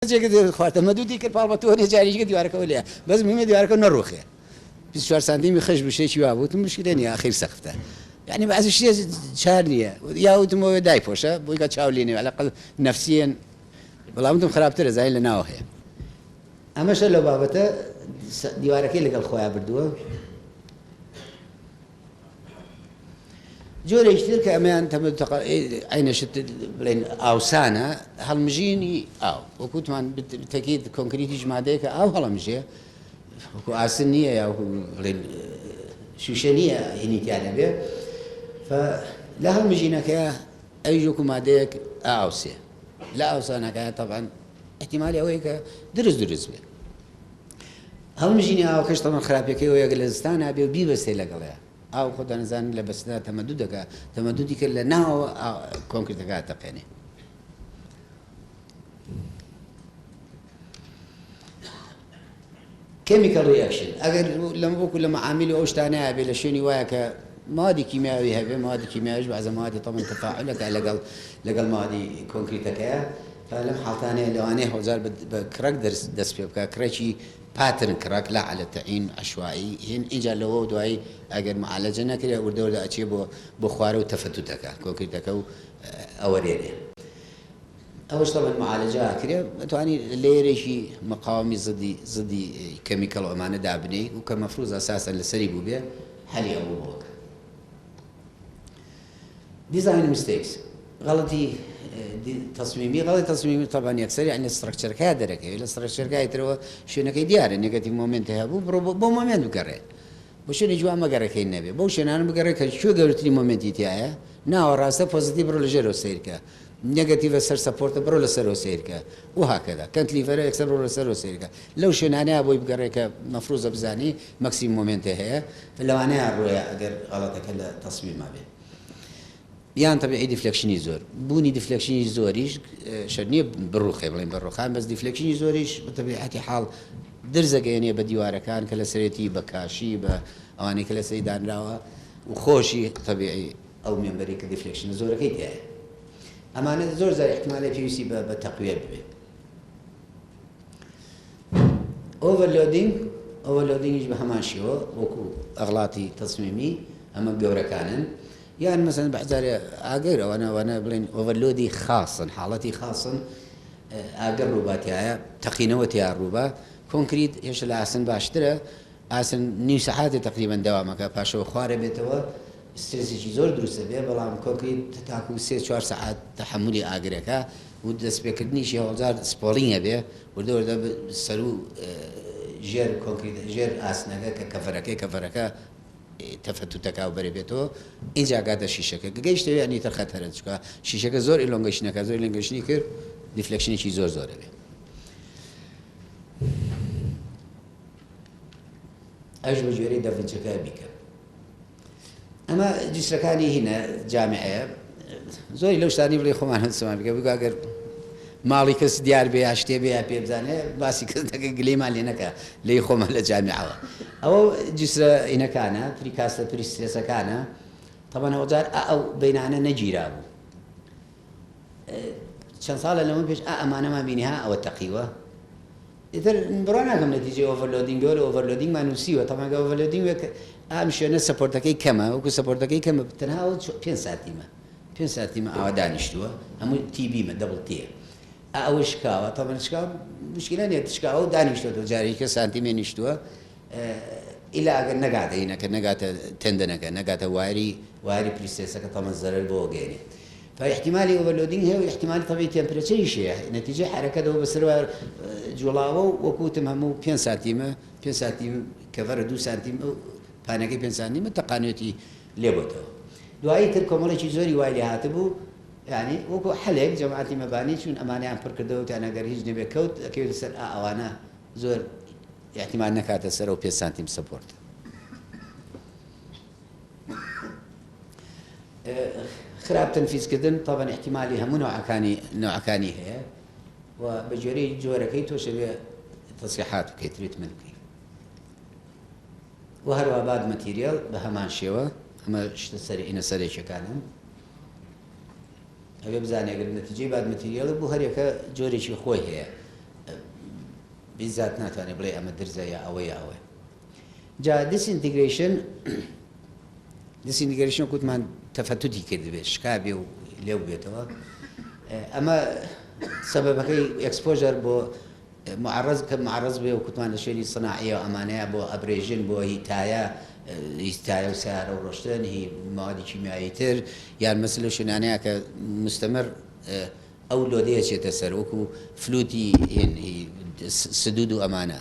جێگە خواتە مەدوودی کرد پاڵبەتۆنێ جاریگە دیوارەکە لێ بەس میمە دیوارەکە نەڕۆخێ 24 سانتیمی خەش بشێکی وا بووتم مشکلە نیە ئاخیر سەختە یعنی بەعزی شتێ چار نییە یاوتمەوە دایپۆشە بۆی کە چاو لێنێ عەلەقەڵ نەفسیەن بەڵامتم خراپترە زای لە ناوە هەیە ئەمەشە لەو بابەتە دیوارەکەی لەگەڵ خۆیان بردووە جۆرێکتر کە ئەمەیان عینەشت بڵێن ئاوسانە هەڵمژینی ئاو وەکوتمان تەکیت کۆنکریتی ژمادەیە کە ئاو هەڵەمژێ وەکو ئاسن نییە یا بڵێن شوشە نییە هینیتیانە بێ لە هەڵمژینەکەیە ئەویش وەکو مادەیەک ئاوسێ لە ئاوسانەکەیە تەبعەن احتیمالی ئەوەیە کە دروست بێ هەڵمژینی ئاوەکەش تەمەن خراپەکەی ئەوەیە لە زستانە بێ و بیبەستێ لەگەڵەیە ئاو خۆ دەنزانن لە بەستدا تەمەدود دەکات تەمەدودی کرد لە ناوەوە کۆنکریتەکە دەقێنێ chemical reaction ئەگەر لەم وەکو لە مەعاملی ئەو شتانەیە بێ لە شوێنی وایە کە موادی کیمیاوی هەبێ موادی کیمیاویش بەعزە موادی تەمەن تەفاعلەکە لەگەڵ موادی کۆنکریتەکەیە لەم حاڵتانەیە لەوانەیە هەوزار بە کرەک دەست پێ بکە کرەکی پاترن کراک لا على تعین عشوائي هین اینجا لەوە دوایی ئەگەر معالەجە نەکرێ وردەوردە ئەچێ بۆ خوارە و تەفەتوتەکە کۆنکریتەکە و ئەوەرێنێ ئەوەش تەبەن معالەجە ئاکرێ دەتوانی لێرێکی مەقاومی زدی کەمیکەڵ ئەمانە دابنێ و کە مەفروض ئەساسەن لەسەری بوو بێ هەلی ئەوە بۆکە دیزاین میستیکس غەڵەتی تصميمي طبعا يكسر يعني استراكشر كادر كي الاستراكشر كاي ترى شو نكيد ديار نيجاتيف مومنت هابو بو مومنت بقرأ بوش نجوا ما قرأ كي النبي بوش أنا بقرأ شو قلت لي مومنت يتياه نا راسه بوزيتيف برو لجرو سيركا نيجاتيف سر سبورت برو لسرو سيركا وهكذا كانت لي فرق سر برو لسرو سيركا لو شو أنا أبوي بقرأ كمفروض بزاني ماكسيم مومنت هي فلو أنا الرؤيا أقدر غلطك التصميم ما بين یان طبيعي ديفليكشني زور بوني ديفليكشني زوريش شرنيه بروخي بلين بروخان بس ديفليكشني زوريش بطبيعه حال درزقيني بديواره كان كلا سريتي بكاشي اواني كلا سيدان راوا وخوشي طبيعي او منبري كديفليكشن زور كيتي اما انا زور زي احتمال في سي بالتقويه به اوفرلودينج يشبه هماشيو وكو اغلاطي تصميمي اما بيوركانن يعني مثلا بحزار اقر وانا بلين اوفرلودي خاصا حالتي خاصا اقر روباتي تقينوتي الروبا كونكريت ايش الاسن باشتره اسن نيو ساعات تقريبا دوامك باشو خواره بيتوا ستريسي زور دروسه بيه بلام كونكريت تاكو 3 4 ساعات تحملي اقرك ودس بكدني شي هوزار سبورين بيه ودور ده سلو جير كونكريت جير اسنك كفركه تەفەتوتەکە و بەرە بێتەوە اینجا گاتە شیشەکە گەیشتەوە ینی تەرخەتەرە چکە شیشەکە زۆر ئیلۆنگەشنەکە زۆر لەنگەشتنی کرد دیفلێکشنێکی زۆرە بێ ئەش بە ژێرەی دەڤینچەکە بیکە ئەمە جسرەکانی هینە جامعەیە زۆری لەو شتانی بڵێ خۆمان هەستمان بکە بگو ئەگەر ماڵی کەس دیار بێ یا شتێ بێ یا پێ بزانێ باسی کەس دەکە گلەیمان لێ نەکە لێی خۆمان لە جامعەوە ئەوە جسرە ئینەکانە پریکاسە پریسترێسەکانە طبعا هەوزار ئەو بینانە نەگیرا بوو چەند ساڵە لەمە پێش ئەمانەمان بینیها ئەوە تەقیوە ئیتر بڕوا ناکەم نەتیجەی ئۆڤەرلۆدینگەوە لە ئۆڤەرلۆدینگمان نووسیوە طبعا ئۆڤەرلۆدینگ ئەم شوێنە سەپۆرتەکەی کەمە وەکو سەپۆرتەکەی کەمە تەنها 5 ساتیمە ئاوا دانیشتووە هەموو تیبیمە دەبڵ تیە ئەوە شکاوە طبعا شکاو مشکلە نیە شکاوە و دانیشتووە جارێکە سانتیمێ نیشتووە ئیلا ئەگەر نەگاتە هینەکە نەگاتە تەندەنەکە نەگاتە واری پریستێسەکە تەمەن زەرەر بۆ گەێنێ فاحتمالي اوفرلودينج هي واحتمال طبيعي تمبريتشر شيء نتيجه حركه دو بسر جولاو وكوتم همو 5 سنتيم كفر 2 سنتيم بانكي 5 سنتيم تقانيتي ليبوتو دعاي تركمله شي زوري وايلي هاتبو يعني وكو حلق جماعتي مباني شون امانه ام بركدو انا غير هيج نبي كوت اكيد سر اوانا زور احتمال نكات سر 5 سنتيم سبورت خراب تنفيذ كدن طبعا احتمالي هم نوع كاني هي وبجوري جوركي توشبه تصحيحات وكي تريتمنت وهروا بعد ماتيريال بهمان شيوا اما اشتسري ان سري شكانن هبه بزاني اگر نتيجه بعد ماتيريال بو هر يك جوري شي خوي هي بالذات ناتوانێ بڵێ ئەمە درزە یا ئەوەی ئەوە. جا دیسئینتیگریشن وتمان تەفەتوتی کردبێت شکابێ و لێو بێتەوە. ئەمە سەبەبەکەی ئەکسپۆژەر بۆ معرض بێ و کوتمان لە شوێنی سناعیە و ئەمانەیە بۆ ئەبرێژن بۆ هیتایە و سیارە و ڕۆشتن هی موادی کیمیایی تر یان مەسلە شوێنانەیە کە مستەمر ئەو لۆدەیە چێتە سەر وەکو فلوتی سدود و ئەمانە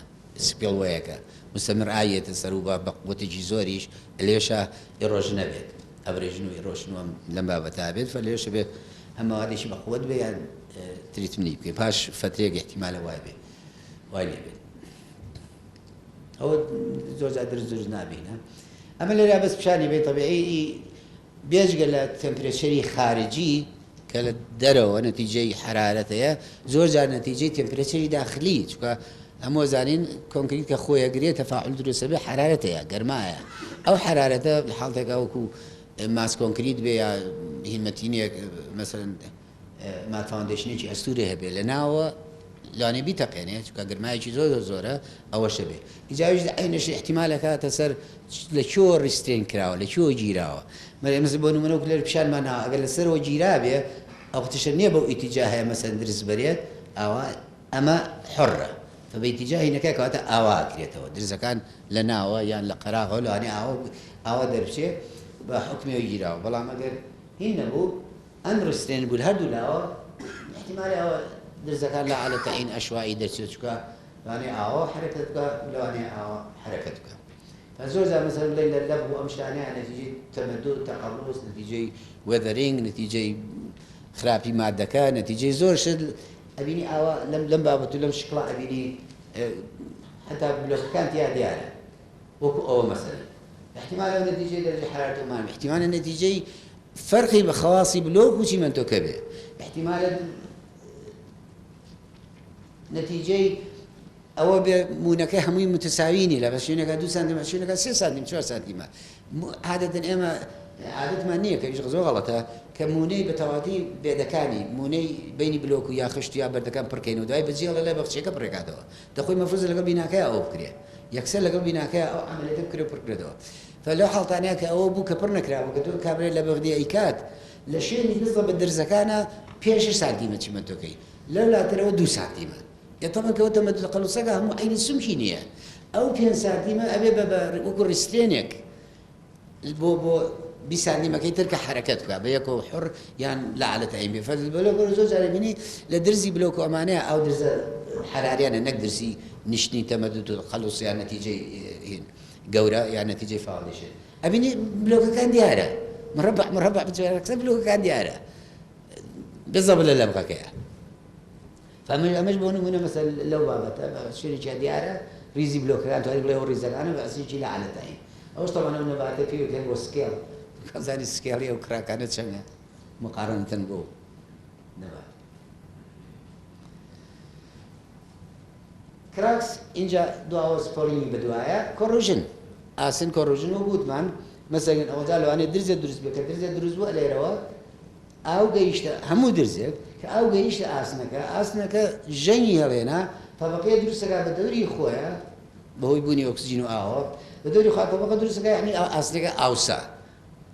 سپێڵوەیەکە مستەمر ئاەتە سەر و بە قوتێکی زۆریش لێشە ئێڕۆژ نەبێت ئەبرێژن و ئێڕۆشنوە لەم بابەتا بێت فە لێشە بێت هەمووادێکی بەخوت بێ یان تریتمنی بکەین پاش فترێک احتیمالە وای بێ وای لێ بێت ئەوە زۆر درز نابینە. ئەمە لێرا بەس پیشانی بێت تەبیعی بێژگە لە تەمپرێچەری خارجی کە لە دەرەوە نەتیجەی حرارەتەیە زۆر جار نەتیجەی تەمپرێچەری داخلی چکە ئەمە زانین کۆنکریت کە خۆیەگرێت تەفاعل دروستە بێ حرارەتەیە گەرمایە ئەو حرارەتە لە حاڵتێکا وەکو ماس کۆنکریت بێ یا هیمەتینێک مەسەرەن مات فاوندیشنێکی ئەستوورێ هەبێ لە ناوە لانێ بیتەقێنێت چکە گرمایەکی زۆر زۆرە ئەوەشە بێ ئیجاویش عینەشی احتیمالەکاتە سەر لە کۆ ڕیستێن کراوە لە کۆ گیراوە مەسە بۆ نمونە و لەر پیشانمانەوە ئەگەر لەسەرەوە گیرا بێ ئەو تشە نییە بەو ئیتیجاهەیە مەسەن درست بەرێت ئەوە ئەمە حڕە فبەیتیجاهی نەکە کەواتە ئاوا کرێتەوە درزەکان لە ناوە یان لە قەراغەوە لەوانێ ئاوا دەربچێ بە حکمێوی گیراوە بەڵام ئەگەر هین نەبوو ئەم ڕستێن بوو هەردوو لاوە احتیمالی ئەوە درزەکان لە حالەتە عین ئەشوایی دەرچێت چکە لەوانێ ئاوا حرەکەت بکە لەوانێ ئاوا حرەکەت بکە فزۆر جار مەسەلا بڵێن لە لەب بوو ئەم شتانەیە نەتیجەی تەمەدود تەقەڵوس نەتیجەی وێدەرینگ نەتیجەی خراپی مادەکە نەتیجەی زۆر شت ئەبینی ئاوا لەم بابەت و لەم شکڵە ئەبینی حتا بلۆکەکان تیا دیارە وەکو ئەوە مەسەلا احتیمالە نەتیجەی دەرەجەی حرارەت و مام احتیمالە نەتیجەی فەرقی بە خەواسی بلۆک و چیمەنتۆکە بێ احتیمالە نەتیجەی ئەوە بێ مونەکەی هەمووی متساوینی لە بە شوێنەکە 2 سانتیمە شوێنەکە 3 سانتیم 4 سانتیمە عادەتەن ئێمە عادەتمان نییە کە زۆر غەڵەتە کە مونەی بە تەواتی بێدەکانی مونەی بینی بلۆک و یا خشت یا بەردەکان پڕکەین و دوای بەجێڵە لە بەخچێکە پڕێکاتەوە دەخۆی مەفروضە لەگەڵ بیناکەی ئەوە بکرێ یەکسەر لەگەڵ بیناکەی ئەو عەمەلیەتە بکرێ پڕکرێتەوە فلەو حاڵتانەیە کە ئەوە بوو کە پڕ نەکراوە کە تۆ کابرێت لە بەغدی ئەیکات لە شوێنی نزە بە درزەکانە 5 سانتیمە چیمەنتۆکەی لەو لاترەوە 2 سانتیمە یەتەمە کەوتە مەدود قەلوسەکە هەموو عینی سومکی نییە ئەو 5 سانتیمە ئەبێ بە وەکو ڕیستێنێک بۆ 20 سانتیمەکەی تر کە حرەکەت بکە بە یەکەوە حڕ یان لە حالەتە عین بێ بەلۆ زۆر جار بینی لە درزی بلۆک و ئەمانەیە ئەو درزە حراریانە نەک درسی نیشتنی تەمەدود و قەلوس یان نەتیجەی گەورە یان نەتیجەی فاڵیشن ئەبینی بلۆکەکان دیارە مربع بچێکسە بلۆکەکان دیارە بزەبە لە لەبقەکەیە ئەمەش بۆ نمونە مەسەل لەو بابەتە شوێنێکی دیارە ریزی بلۆکەکان توانی بڵێ ریزەکانە بە ئەسیکی لە حالەتەین ئەوش تەوانە نەباتە پێوتێن بۆ سکێڵ کەزانی سکێڵی ئەو کراکانە چەندە مقارنەتەن بۆ نەبات کراکس اینجا دواوە سپۆرینی بەدوایە کۆڕژن ئاسن کۆڕژن و گوتمان مەسەلەن ئەوەدا لەوانێت درزە دروست بێت کە درزە دروست بووە لێرەوە ئاو گەیشتە هەموو درزێک کە ئاو گەیشتە ئاسنەکە ژەنگی هەڵێنا تەبەقەیە دروستەکە بە دەوری خۆیە بەهۆی بوونی ئۆکسجین و ئاوە بە دەوری خۆ تەبەقە دروستەکە یعنی ئاسنەکە ئاوسا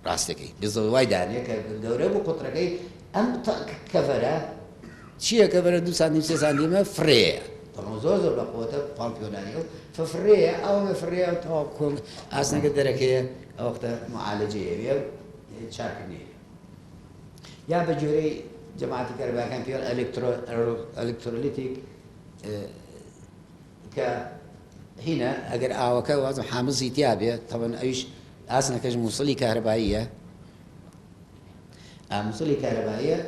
ڕاستەکەی بزەوای دانێ کە گەورە بوو قوترەکەی ئەم کەڤەرە چییە کەڤەرە 2 سانتیم 3 سانتیمە فرەیە زۆر زۆر بەقوتە پاڵپیۆنانیە ففرەیە ئەوە فرەیە تەواو کۆم ئاسنەکە دەرەکەیە ئەو وەختە معالەجەیە چاکردنی یا بە جۆرەی جەماعەتی کەرەبایەکان پێوە ئەلکترۆلیتیک کە هینە ئەگەر ئاوەکە وازم حامزی تیا بێت تەوەن ئەویش ئاسنەکەش مووسڵی کارەباییە مووسڵی کارەباییە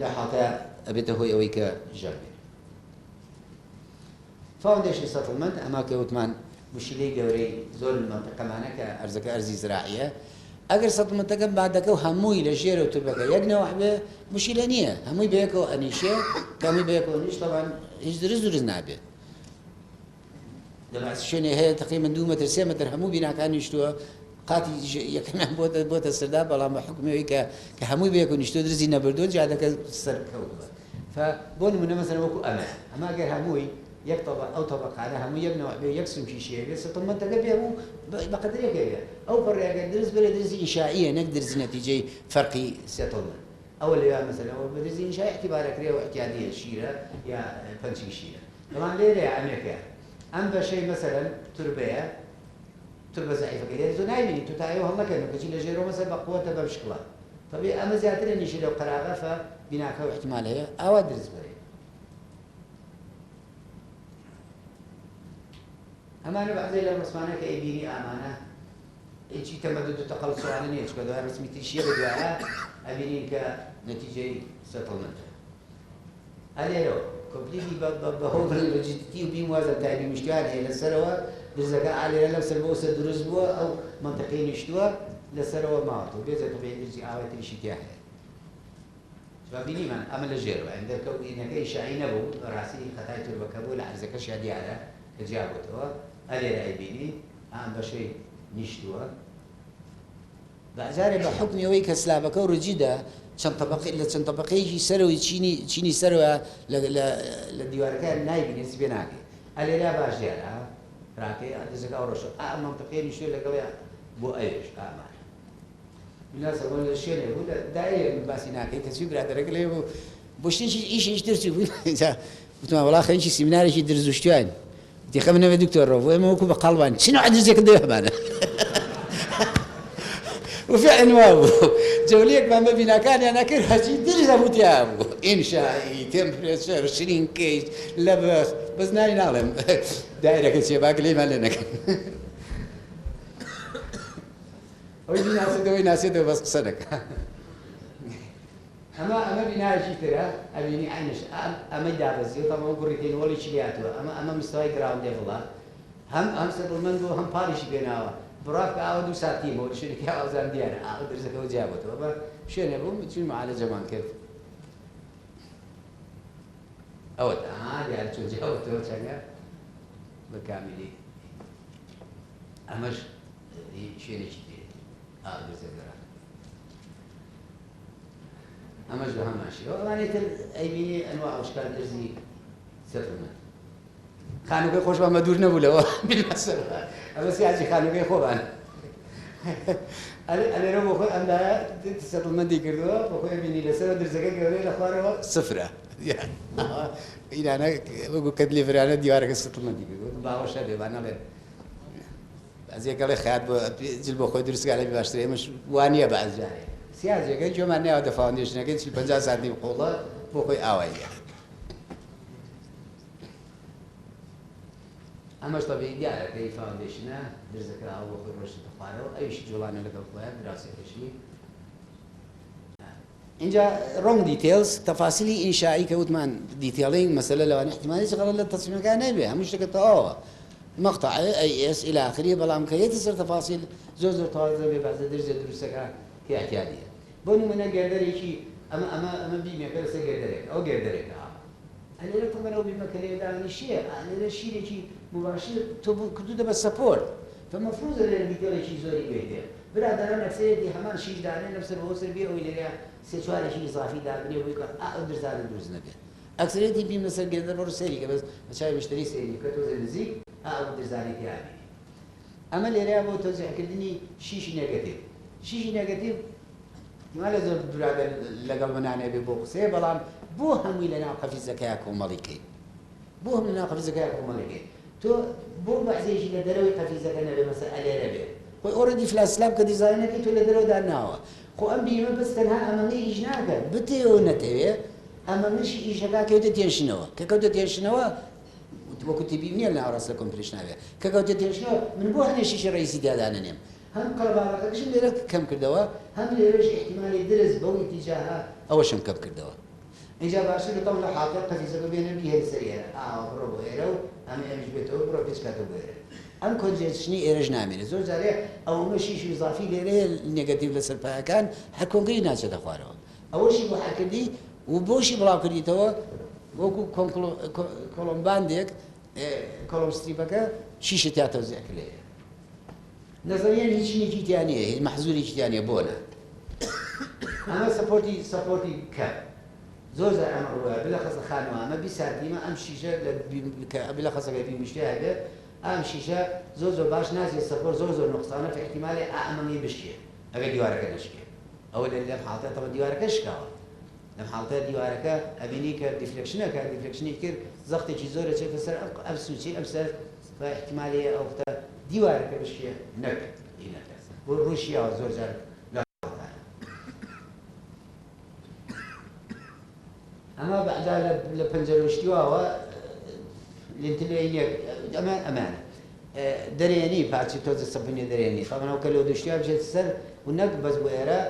لە حاڵتە ئەبێتە هۆی ئەوەی کە ژەر بێت فاوندیشن سەتڵمەنت ئەما کە وتمان مشکلەی گەورەی زۆر منتەقەمانە کە ئەرزەکە ئەرزی زراعیە ئەگەر سەتڵمەنتەکە بادەکە و هەمووی لە ژێرە و توربەکە یەک نەوە بێ مشکلە نییە هەمووی بەیەکەوە ئەنیشێ کە هەمووی بەیەکەوە نیش تەوان هیچ درست نابێت دەبات شوێنێ هەیە تقریباً 2 مەتر 3 مەتر هەموو بیناکان نیشتووە قاتی یەکەمیان بۆتە سەردا بەڵام بە حکمەوەی کە هەمووی بەیەکەوە نیشتووە درزی نەبردووە جادەکە سەرکەوتووە بۆ نمونە مەسەلەن وەکو ئەمە ئەگەر هەمووی يك طبق أو طبق على هم يبنوا يقسم في شيء بس طب ما أنت قبله بقدر يكبر أو فرق درس بدرس إنشائية نقدر نتيجة فرقي settlement أو اللي مثلا أو بدرس إنشاء اعتبارك ريو اعتيادية الشيرة يا فنشي شيرة طبعا ليه أمريكا أم بشيء مثلا تربة ضعيفة كده زو نايمين تتاعيو هم كانوا كشيء لجيرو مثلا بقوة بمشكلة طبيعي أما زيادة نشيل قرابة فبناكوا احتمالية أو أدرس بري أمانة بعد ذلك مسمانا كأبيني أمانة إيش تمدد تقلص على نيش كذا رسمي تشيء بدوعة أبيني كنتيجة settlement أليرو كومبليتي بهود الجديد وبيموازن تاعي مشكلة هي للسروة بالذكاء على نفس البوسة دروس بوا أو منطقين يشتوا للسروة ما هو بيزا طبيعي بيجي عاوة تمشي تياها فبيني من أمل الجيرو عندك إنك أي شيء نبو راسي خطايا تربكبو لحرزك شادي على كجابته أليرو أبيني عم بشي نشتوا بعزاري بحكم يوي كسلابك ورجيدا شن طبقي إلا شن طبقي يجي سروي تشيني سروي للديوار كان نايب نسبي ناقي اللي لا باش ديالها راكي هذا أوروش منطقيين يشيل لك بو أيش ما الناس ولا الشيء يقول داير بس ناقي تسوي برا درك ليه بوش إيش ترسي قلت ما والله خلينا شيء سيمينار شيء درس وشتوين تخمنا بدكتور روف وما هو بقلبان شنو عاد زي كده يهبنا وفعلا واو جوليك ما بينا كان أنا كره شيء درس أبو تيابو إنشائي تمبريتشر شرينكيج لبس بس ناري نعلم دايرة كل شيء باقي ما لنا وين ناسيته بس صدق أما بناء شيء ترى أبيني عينش أما دابز طبعا قريتين ولا شلياتوا أما مستوى جراوند ليفلا هم سيتلمنت هم باريش بيناوا براك أودو ساتيم ولا شيء كي أوزان ديانا أقدر زكوا جابته أبا شو نبغى شو معالجة زمان كيف أود يعني شو جابته شجع بكاملي أمش شيء نشتي أقدر زكرا أمش بهم ماشي والله نتر أي بيني أنواع وأشكال درزي سيتلمنت خانوك خوش با مدور نبوله بالمسألة بس يعني خانوك خوبان أنا رو بخو أم ده settlement كردوا بخو بيني لسه درزك كذا لخواره صفرة يعني إذا أنا بقول كدلي فريانة ديارك settlement كردوا باوش هذا بانا له بعضی کلی خیاد جل بخوی درست کردی بیشتری مش وانیه بعض جایی سیاسی که جو من نه فاوندیشن که چی 50 سنتی خوله بخوی آواییه اماش طبیعی دیاره که فاوندیشنه درست کرده او بخوی روش تفاعل ایش جولانه لگه خواه دراسته کشی اینجا رونگ دیتیلز تفاصیلی انشایی که ودمان دیتیلینگ مثلا لو أنا احتمالي شغله للتصميم كان نبيه مش كده مقطع اي اس الى اخره بلام كي تصير تفاصيل زوز طازه ببعض درجه دروسك كاعتياديه بونو من قدر شيء اما بيمي كرس قدرك او قدرك انا لا طبعا او بما كان يدعي الشيء انا لا شيء شيء مباشر كدود بس سبورت فالمفروض ان الفيديو شيء زوري بيته برادر انا سيدي همان شيء دارنا نفس الوصل بيه ولا سيشوار شيء اضافي دارني ويقول اقدر زاد دروس نبي اكثريتي بيم مثلا قدر برو سيري بس مشاي مشتري سيري كتو زي أقدر زاني تيابي أما اللي رأيه توزيع كدني شيش نيجاتيف ما لازم برادر لقل منعني ببوقسي بلام بوهم ولا ناقة في زكاكم ملكي بوهم ناقة في زكاكم ملكي تو بو بعزي شيء لدروي في زكانا بمسألة ربع هو أوريدي في الأسلام كديزاينر كي تو لدرو داناوا خو أم بيما بس تنها أمامي إجناك بتيو نتوي أمامش إيشكا كيوت تيشنوا كيوت تيشنوا وكنت بيبني لنا عرس لكم بريشناوية كقولت تيشنو من بوه نشيش رئيسي دادانا نيم هم قلب على قدش اللي رك كم كردوا هم اللي رش احتمال يدرس بو اتجاهها أول شم كم كردوا إن جاب عشان طول حاطة قفيزة بين بيه السريرة برو بيرو هم يمش بيتو برو بيش كاتو بيرو هم كل شني إرج نامين زور زاري أو مشيش إضافي ليه النيجاتيف لسرفها كان حكون قري ناس تخواره أول شيء بحكدي وبوشي بلا كردي توا وكو كولومبان ديك كولوم ستريبكا شيشة توزيع كليه نظريا هيك نيجي تانية محزوري تانية بونا أنا سبورتي كاب زۆر جار ئەمە ڕوایە بلەخەسە خانەوە ئەمە بیسات دیمە ئەم شیشە بلەخەسەکە بی مشتێ هەبێت ئەم شیشە زۆر باش نازێت سەفۆر زۆر نقصانە فە احتیمالی ئەمەمی بشکێ ئەگەر دیوارەکە نشکێ ئەوە لەم حاڵەتە تەوە دیوارەکە شکاوە لەم حاڵەتە دیوارەکە ئەبینی کە دیفلێکشنەکە دیفلێکشنی کرد زەختێکی زۆرە چێتە سەر ئەم سوچی ئەم سەر فە احتیمالی ئەوتە دیوارەکە بشکێ نەک ئینەکە بۆ ڕوشیەوە زۆر جار ئەمە بەعدا لە پەنجەرەشتیواوە لێنتلێنیە ئەمانە دەرێنی پارچی تۆزە سەبنی دەرێنی خەمەوە کە لە دشتیا بژێت سەر و نەک بەس بۆ ئێرە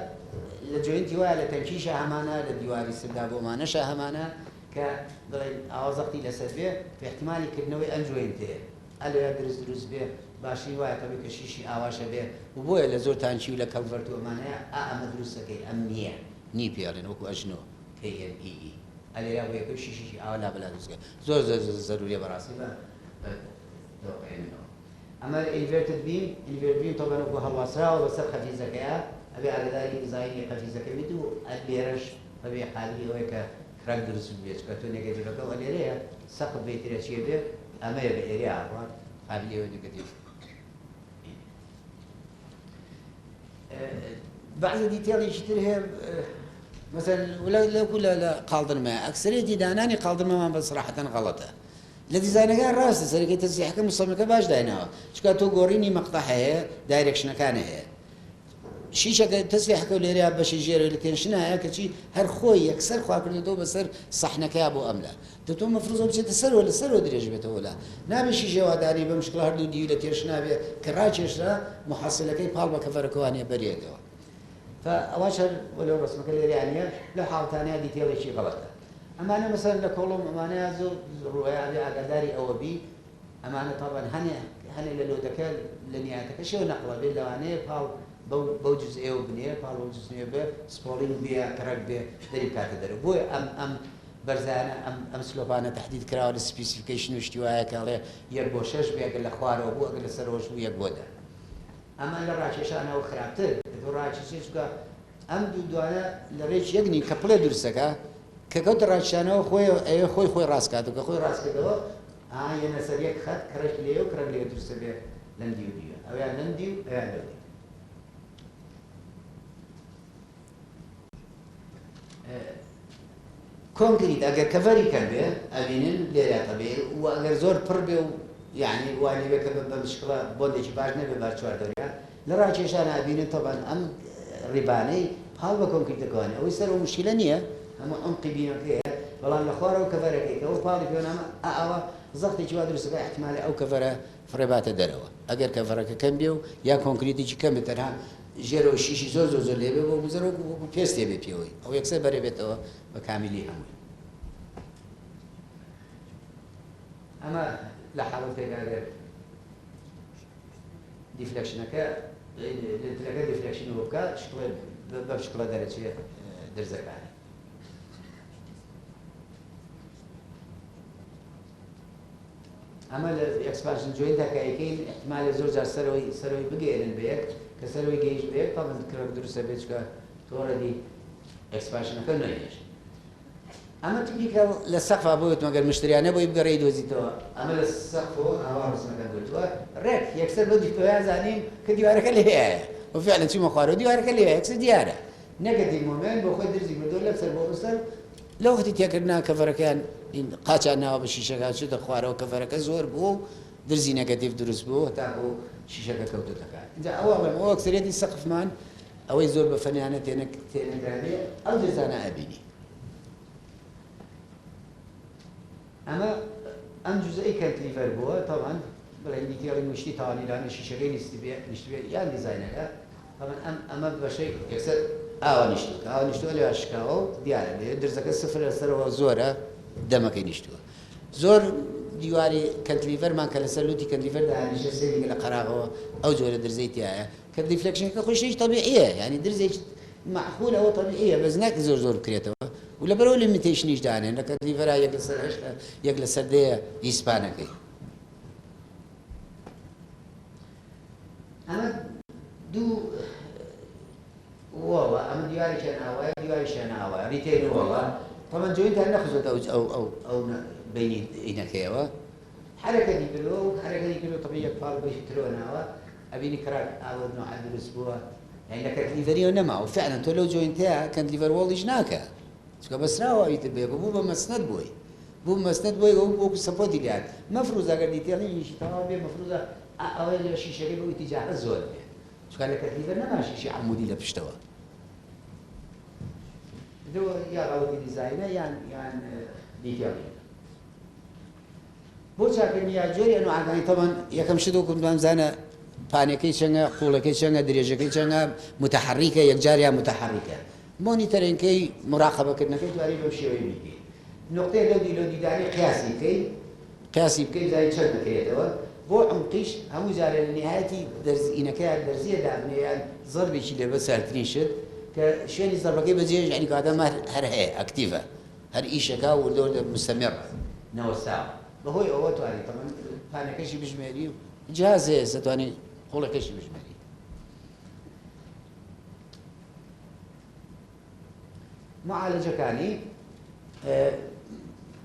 لە جوێنتی وایە لە تەنکیشە هەمانە لە دیواری سردا بۆمانەشە هەمانە کە بڵێن ئاوازەختی لەسەر بێ احتیمالی کردنەوەی ئەم جوێنتێ ئەلێ دروست بێ باشی وایە کە کە شیشی ئاواشە بێ و بۆیە لە زۆر تانچی و لە کەلڤەرت و ئەمانەیە ئەمە دروستەکەی ئەم نییە نی پێڵێن وەکو ئەژنۆ KNEE ئەلێرا بۆ یەکەم شیشی ئاوا لا بەلا دروستکە زۆر زەروریە بەڕاستی بە ئەمە ئینڤێرتد بیم تۆبەن وەکو هەڵواسراوە بەسەر خەفیزەکەیە ئەبێ ئاگاداری دیزاینی خەفیزەکە بیت و لێرەش بەبێ حالی ئەوەیە کە کراک دروست بێت کە تۆ نێگەتیڤەکە ئەوە لێرەیە سەقف بێترە چیە بێ ئەمەیە بە ئێریا ئاڕوان قابلی ئەوە نێگەتیڤ بعض دیتێڵێکی تر هەیە مثلا ولا قالدرما أكثرية داناني قالدرما ما بصراحة غلطة الذي زين قال راسه سرقة تسيح كم مصممة باش داينها شكا تو قوريني مقطع هي دايركشن كان هي شيشة تسيح كل رياب باش يجير لكن شنو هي كشي هر خوي يكسر خوا كل دو بسر صحنا كابو أملا تتو مفروض بس تسر ولا سر ودريج بتولا نبي شيء جواداري بمشكلة هردو ديولا تيرشنا بي كراجش محصلة كي بالبا كفركوانية بريدو فأواشر ولو رسمك اللي يعني لو حاول ثانية دي تيلي شيء غلط أما أنا مثلا لكولوم أما أنا زو رؤيا عقداري أو بي أما أنا طبعا هني للو دكال لنياتك شو نقله باللوانية فاو بوجز إيه وبنيه فاو بوجز نيه به سبولين بيا كرك بيا دري كاتدر بوي أم برزانة أم سلوبانا تحديد كراود سبيسيفيكيشن واشتواء كله يربوشش بيا قال أخواره وهو قال سروش ويا جوده أما اللي راجعش أنا وخرابتر إذا راجعش شو أم دوانا لريش يجني كبله درسكا كقدر راجعش أنا خوي راسك هذا خوي راسك ده ينسريك خد كرش ليه وكرش ليه درسك لنديو ديو أو يعني لنديو أو يعني لنديو كونكريت أجر كفري كان به أبينن ليه طبيعي وأجر زور بربي يعني واني بك بمشكلة بودي باش نبي بارشوار دوريا لراجعش أنا أبينن طبعا أم رباني حال بكون كده كوني أو يصير مشكلة نية هم أنقبينا كده والله الأخوار وكفرة كده أو قال فينا أو ضغط جواد رسالة احتمال أو كفرة فربات دروا أجر كفرة كم بيو يا كونكريت يجي كم ترى جرو شيشي زوز اللي بيو وبزرو وبيستي بيوي أو يكسر بريبته بكاملي هم أما لا حاول تجارب ديفلكشن كا لتلاقي ديفلكشن وكا شكل بشكل درجة درزكاني أما الإكسبانشن جوين ده كأيكين احتمال زوج سروي بقيل البيك كسروي جيش بيك طبعا كرك درس بيك كتورة دي إكسبانشن كله يجيش أما تبيك للسقف أبوت مقال مشتري أنا بيبقى ريد وزيتوا أما للسقف هو رسمة قلتوا ريك يكسر بدي تويا زانين كديارك اللي هي وفعلا شو مخارو ديارك اللي هي يكسر دياره نقدي مومن بخد درزي بدول لبسر بوصل لو أختي تيكرنا كفركان قاچنا وبشيشة كان شو تخواره كفرك زور بو درزي نقديف درس بو تاخو شيشة كوتو تكا إذا أول ما هو أكثرية السقف مان أو يزور بفنانة تينك أو درزانا أبيني أما أم جزئي كانت لي فربوها طبعا بالعندي تياري مشتي تاني لأن الشيشة غير نشتبه يعني ديزاينر طبعا أما بشيء يكسر نشتو اللي أشكاو دياره درزك صفر سر وزورة دمك نشتو زور ديواري كانتليفر ما كان سلوتي كانتليفر ده يعني شيء سيري على قراغه أو زورة درزيتي كانتليفلكشن كل شيء طبيعية يعني درزي معقولة وطبيعية بس ناك زور كريتوا ولا برو ليميتيشن إيش دانه إنك كانتليفر يجلس سردية يسبانكي أنا دو والله أما ديواري شناوة ريتين والله طبعا جوينت هل نخزت أو بيني إنك يوا حركة دي كله حركة دي كله طبيعي فال بيشتروا ناوا أبيني كراك أول نوع هذا الأسبوع يعني كانت ليفري ونما وفعلا تلو جوينتها كانت ليفر والله جناكها شو بس راوا يتبيه بوبا مسند بوي بوم مسند بوي هو سبودي ليات مفروض أقدر ديتيالي شيء تمام مفروض أول شيء شيء بو اتجاه الزول شو قال لك ليفر نما شيء عمودي لبشتوا دو يا راودي ديزاينر يعني ديتيالي بوشا كمية جوري أنو عقاني طبعا يكم شدو كنت بامزانا بانيكي شنغا قولكي شنغا دريجكي شنغا متحركة يكجاريا متحركة مونيترين كي مراقبة كنا كي تواري لو شيء بيجي نقطة لو دي داري قياسي كي زي شد كيتوا بو عمقيش هم جاري النهاية درز إنكا درزية دابني يعني ضربي شيء بس هالترين شد كشيء ضربة كي بزيج يعني كهذا ما هي أكتيفة هر إيشكا ودور مستمر نوسع بهوي هو تواني طبعا فانا كشي بجمالي جهاز ستواني قولة كشي بجمالي معالجة كاني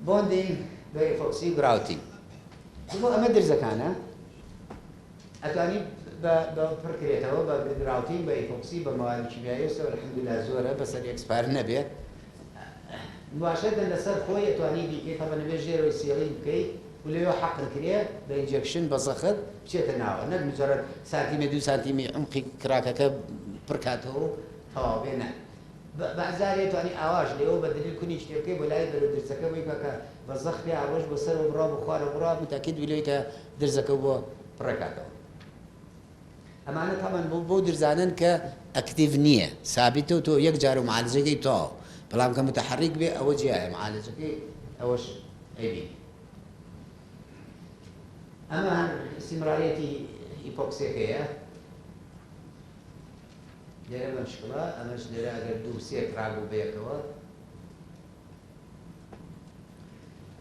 بوندينج بفوكسي جراوتي هو أمدر زكانا أتواني بفركريته بجراوتي بفوكسي بمواد كيميائية والحمد لله زورة بس الإكسباير نبيه مباشرة لسر خوي تواني بيكي طبعا بيجيرو يسيرين بكي ولا يو حق الكريه بانجكشن بزخد شيء تناول نك مجرد سنتيمتر 2 سنتيمتر عمقي كراكك بركاته ها بينا بعد ذلك تواني اواج ليو بدل كوني اشتبكي ولا يدرو درسك ويبقى بزخ لي عروج بصر وبراب وخار وبراب متاكد وليك درسك هو بركاته اما انا طبعا بو درزانن كاكتيف نيه ثابته تو يك جارو معالجه تو بلام كمتحرك به أو جاي معالجة كي أوش أبي أما استمرارية هيبوكسيكية جرب مشكلة أما شدرا أقدر دوسية راجو بيكوا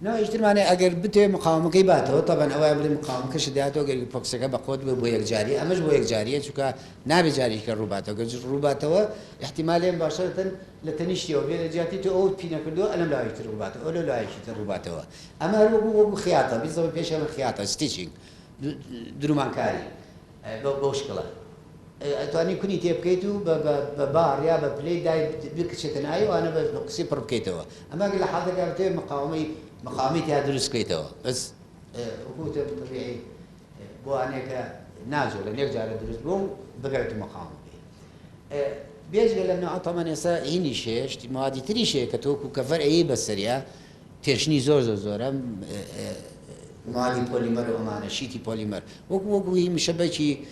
نا اجتماعي أقدر بتوع مقاومة كيباته طبعا أوائل مقاومة كشدياته أقدر هيبوكسيكا بقود بويك جارية أما جو بويك جارية شو كا نابي جاري كروباته أقدر روباته احتمالين مباشرة لتنشتي وبين جاتي تو أو فينا كله أنا لا يشتري روباته أو لا يشتري روباته أما هو خياطة بالضبط بيش أنا خياطة ستيتشينج درومانكاري بوشكلة تواني كوني تيبكيتو ببار يا ببلي داي بكشتناي وأنا بقصي بربكيتو أما قل حاضر قابته مقامي تهدرس كيتو بس هو طبيعي بو أنا كناجو لأنك جار درس بوم بقعت مقام بيجي لأنه طبعا يسا هيني شيء مواد تري شيء كتوكو كفر أي بسرية تشني زور مواد بوليمر وأمانة شيتي بوليمر وكو هي مشبه شيء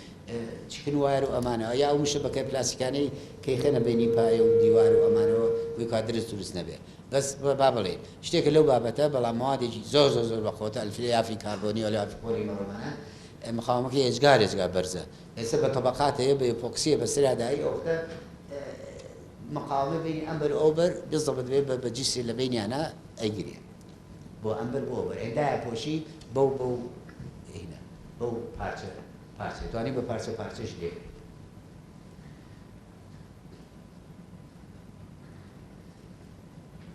شكل واير وأمانة يا أو مشبكة بلاستيكاني كي خنا بيني باي وديوار وأمانة ويقدرس درس نبيه بس بابلين اشتكي لو بابته بلا مواد زور بقوته الفليا في كربوني ولا في بوليمر وأمانة مقاومة كي إجار برزة هسه بطبقاته بإيبوكسية بسرعة داي أخته مقاومة بين أمبر أوبر بالضبط بجسر اللي بيني أنا أجري بو أمبر بو أوبر عندها بوشي بو هنا بو بارشة تواني ببارشة شديد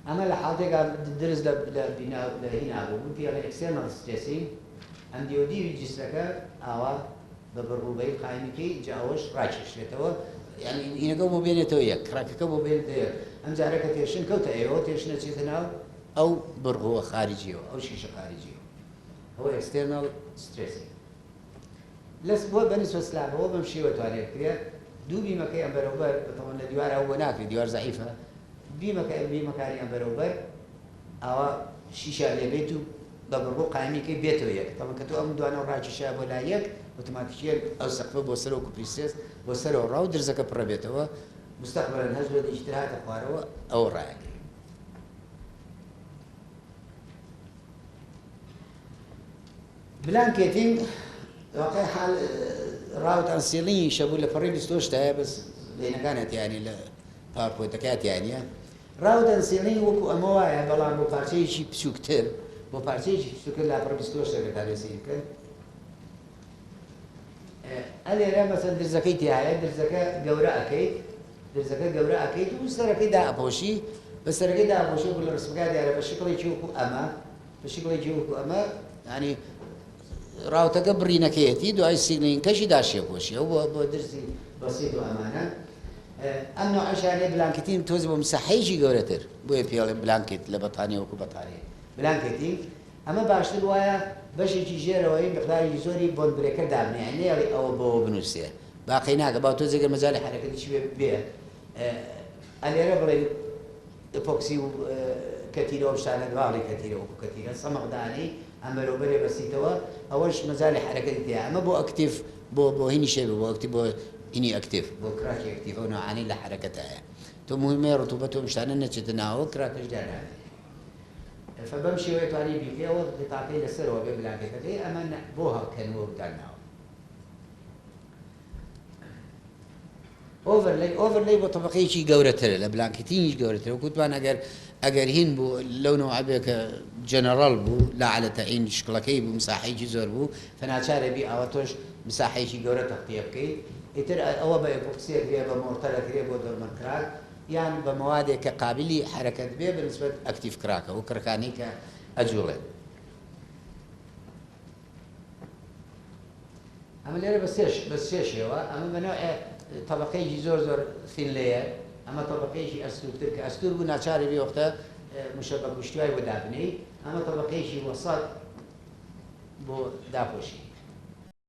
أما لحالتك درس لبناء هنا أبو في على external stressing أم ديودي جسرك أوا ببرغوبي قائمة كي جاوش راجش لتوا يعني هنا كم بينه تويك راك كم بينه تويك أم زارك تيشن كوتا أيوه تيشن تيثناو أو برغو خارجي أو شيء خارجي هو external stressing لس هو بالنسبة للسلاب هو بمشي وتوالي كذا دوبي مكان أم بروبر طبعا الديوار هو هناك الديوار ضعيفة بمكان أم بروبر أو شيشة اللي بيتو ببرغو قائمة كي بيتو يك طبعا كتو أم دوانا وراجي شاب ولا يك اوتوماتيكيا او سقف بوصلوا كوبريسيس وصلوا راو درزك بربيتوا مستقبلا هزوا الاجتهاد اخواروا او رايك بلانكيتين واقع حال راوت انسيلين شابوا لفريد ستوشتا بس لان كانت يعني الباوربوينت كانت يعني راوت انسيلين وكو اموايا بلا بو بارتي شي بسوكتر بو بارتي شي بسوكتر لا فريد ستوشتا كتاري سيكل أنا مثلا درزكيتي هاي درزكا جورا أكيد وسر كده أبوشي بس رقيدها بشوف الرسم قاعد على بشكل يشوفوا بشكل يشوفوا يعني راو تقبرينا كيتي دو عايز سيجنين كشي داشي كوشي هو بدرسي بسيط وأمانة أنه عشان بلانكتين توزبو مسحيجي قولتر بوي بيال بلانكت لبطانية وكو بطانية بلانكتين أما باشتر ويا باش يجي جيرا وين بقدر يزوري بون بريكر دامني يعني أو بو بنوسيا باقي هناك باو توزق مزالي حركة دي شوية بيها أنا ربلي إبوكسي كثيرة ومشان دوالي كثيرة وكثيرة صمغ داني أما لو بري بسيطة أولش مزالي حركة دي أما بو أكتيف بو هني شيء بو أكتيف بو هني أكتيف بو كراك أكتيف هنا عني لحركتها تو مهمة رطوبته مشان إنك تناو كراك جدارها فبمشي ويتوالي بيكي أو بتعطي لسر وبيبلع كتير أما بوها كانوا بدلناو اوفرلاي بطبقي شي قورتر لبلانكتين شي قورتر وكنت انا اگر هين بو لونه عبك جنرال بو لا على تعين شكلكي بو مساحي شي زور بو فانا شاري بي اوتوش مساحي شي قورتر تقطيبكي يتر او بوكسير بي بمورتال كري بو دور كراك يعني بمواد كقابلي حركه بي بالنسبه اكتيف كراك وكركاني كاجوله اما اللي بس اما بنوع طبقي زور ثيلية أما طبقي أستور ترك أستور بناشاري بوقتها مشبك بشتوي ودابني أما طبقي وسط بو دافوشي